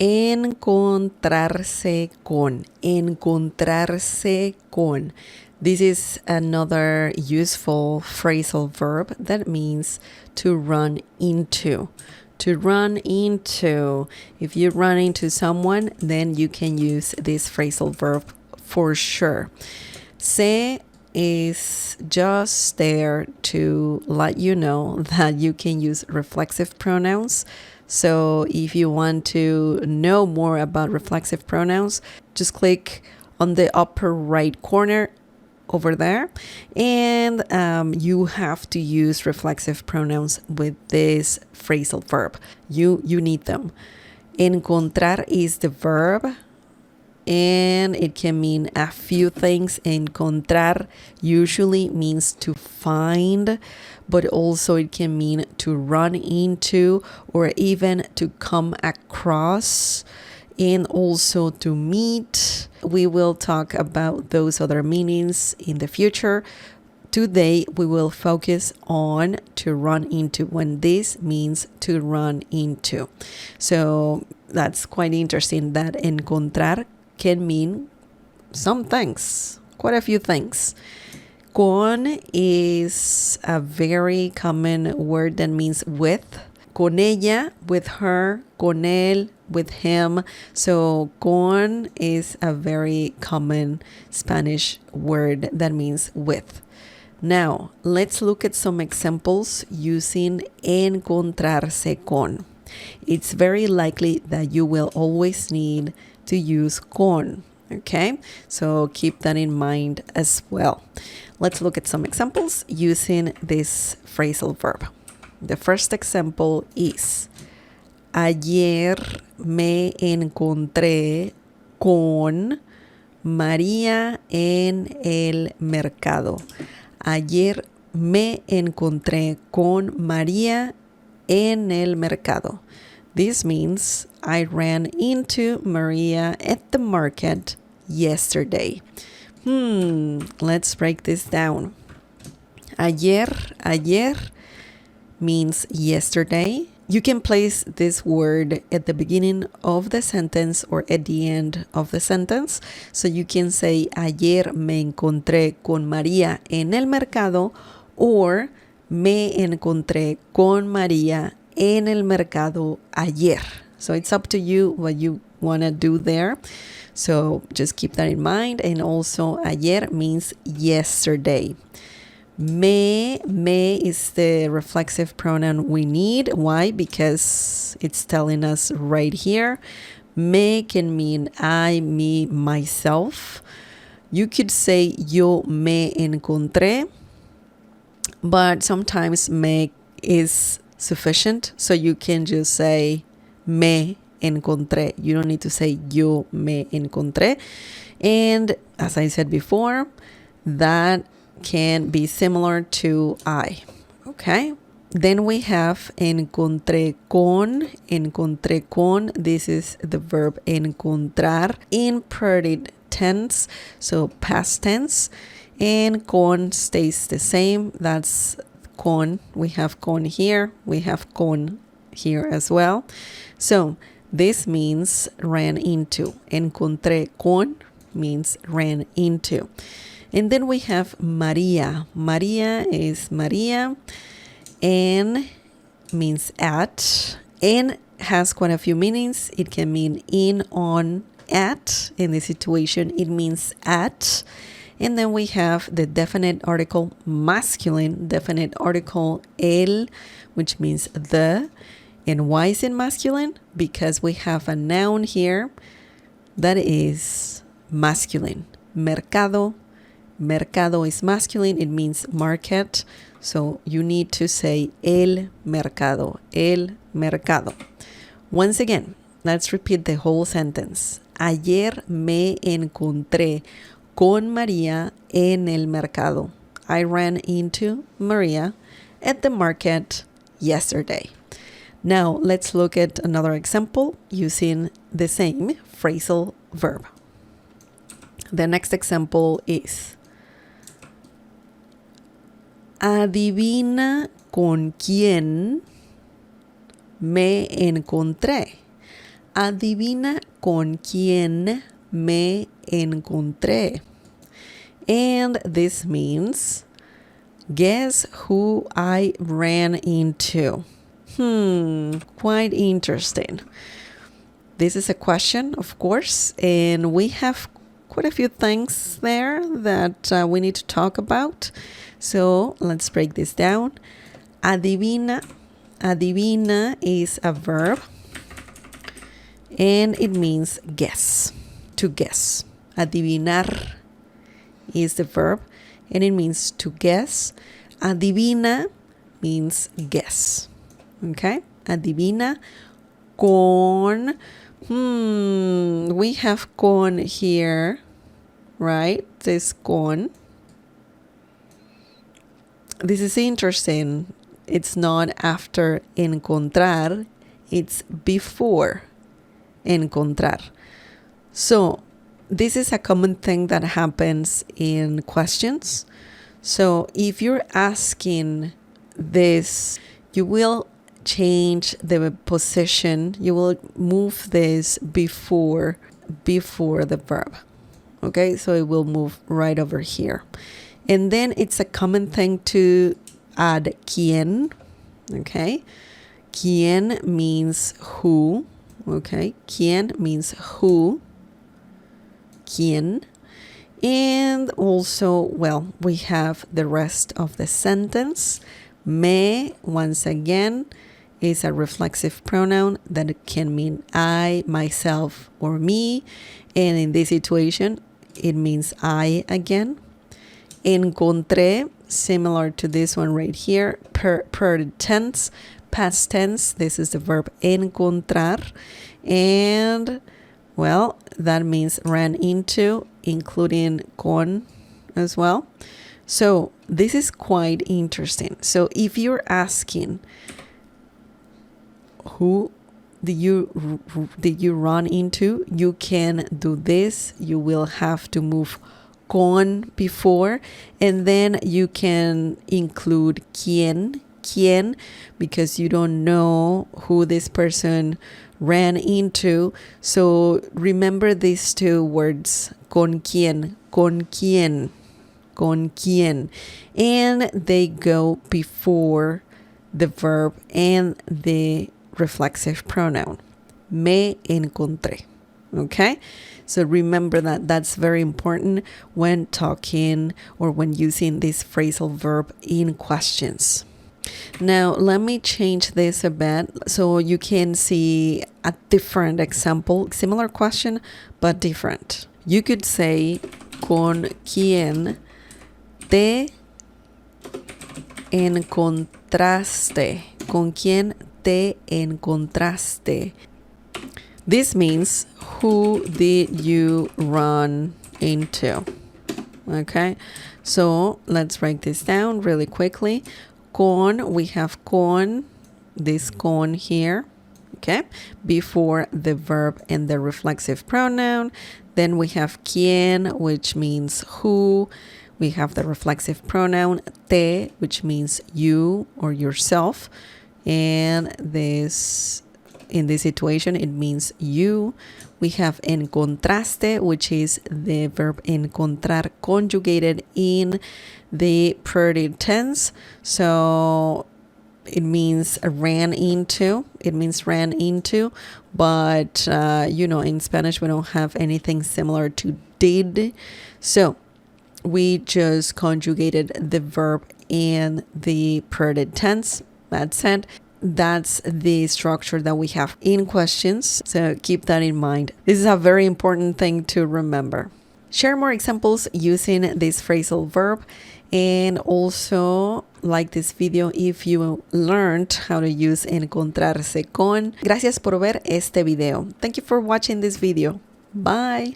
Encontrarse con. Encontrarse con. This is another useful phrasal verb that means to run into. To run into. If you run into someone, then you can use this phrasal verb for sure. Se is just there to let you know that you can use reflexive pronouns. So if you want to know more about reflexive pronouns, just click on the upper right corner over there, and you have to use reflexive pronouns with this phrasal verb. You need them. Encontrar is the verb, and it can mean a few things. Encontrar usually means to find, but also it can mean to run into or even to come across, and also to meet. We will talk about those other meanings in the future. Today we will focus on to run into, when this means to run into. So that's quite interesting that encontrar can mean some things, quite a few things. Con is a very common word that means with. Con ella, with her. Con él, with him. So con is a very common Spanish word that means with. Now, let's look at some examples using encontrarse con. It's very likely that you will always need to use con, okay? So keep that in mind as well. Let's look at some examples using this phrasal verb. The first example is: ayer me encontré con María en el mercado. Ayer me encontré con María en el mercado. This means I ran into Maria at the market yesterday. Let's break this down. Ayer means yesterday. You can place this word at the beginning of the sentence or at the end of the sentence. So you can say ayer me encontré con María en el mercado, or me encontré con María en el mercado ayer. So it's up to you what you want to do there. So just keep that in mind. And also ayer means yesterday. Me is the reflexive pronoun we need. Why? Because it's telling us right here. Me can mean I, me, myself. You could say yo me encontré, but sometimes me is sufficient. So you can just say me encontré. You don't need to say yo me encontré. And as I said before, that can be similar to I. Okay? Then we have encontré con. Encontré con. This is the verb encontrar in perfect tense, so past tense. And con stays the same. That's con. We have con here. We have con here as well. So this means ran into. Encontré con means ran into. And then we have María. María is María and means at, and has quite a few meanings. It can mean in, on, at. In this situation, it means at. And then we have the definite article masculine, definite article el, which means the. And why is it masculine? Because we have a noun here that is masculine. Mercado. Mercado is masculine. It means market. So you need to say el mercado. El mercado. Once again, let's repeat the whole sentence. Ayer me encontré con María en el mercado. I ran into Maria at the market yesterday. Now let's look at another example using the same phrasal verb. The next example is: adivina con quién me encontré. Adivina con quién me encontré. And this means, guess who I ran into. Quite interesting. This is a question, of course, and we have quite a few things there that we need to talk about. So let's break this down. Adivina. Adivina is a verb, and it means guess, to guess. Adivinar is the verb, and it means to guess. Adivina means guess. Okay? Adivina con. We have con here, right? This con. This is interesting. It's not after encontrar, it's before encontrar. So this is a common thing that happens in questions. So if you're asking this, you will change the position. You will move this before the verb. Okay, so it will move right over here. And then it's a common thing to add quién. Okay, quién means who. Okay, quién means who. Quién. And also, well, we have the rest of the sentence. Me, once again, is a reflexive pronoun that can mean I, myself, or me. And in this situation, it means I again. Encontré, similar to this one right here, per tense, past tense. This is the verb encontrar. And, well, that means ran into, including con as well. So this is quite interesting. So if you're asking, who did you run into, you can do this. You will have to move con before, and then you can include quién, because you don't know who this person ran into. So remember these two words, con quién, and they go before the verb and the reflexive pronoun. Me encontré. Okay? So remember that that's very important when talking or when using this phrasal verb in questions. Now, let me change this a bit so you can see a different example. Similar question, but different. You could say, con quién te encontraste. Con quién te encontraste. This means, who did you run into? Okay, so let's break this down really quickly. Con, we have con, this con here, okay, before the verb and the reflexive pronoun. Then we have quién, which means who. We have the reflexive pronoun te, which means you or yourself. And this, in this situation, it means you. We have encontraste, which is the verb encontrar conjugated in the present tense. So it means ran into. It means ran into. But, in Spanish, we don't have anything similar to did. So we just conjugated the verb in the present tense. That's it. That's the structure that we have in questions. So keep that in mind. This is a very important thing to remember. Share more examples using this phrasal verb, and also like this video if you learned how to use encontrarse con. Gracias por ver este video. Thank you for watching this video. Bye.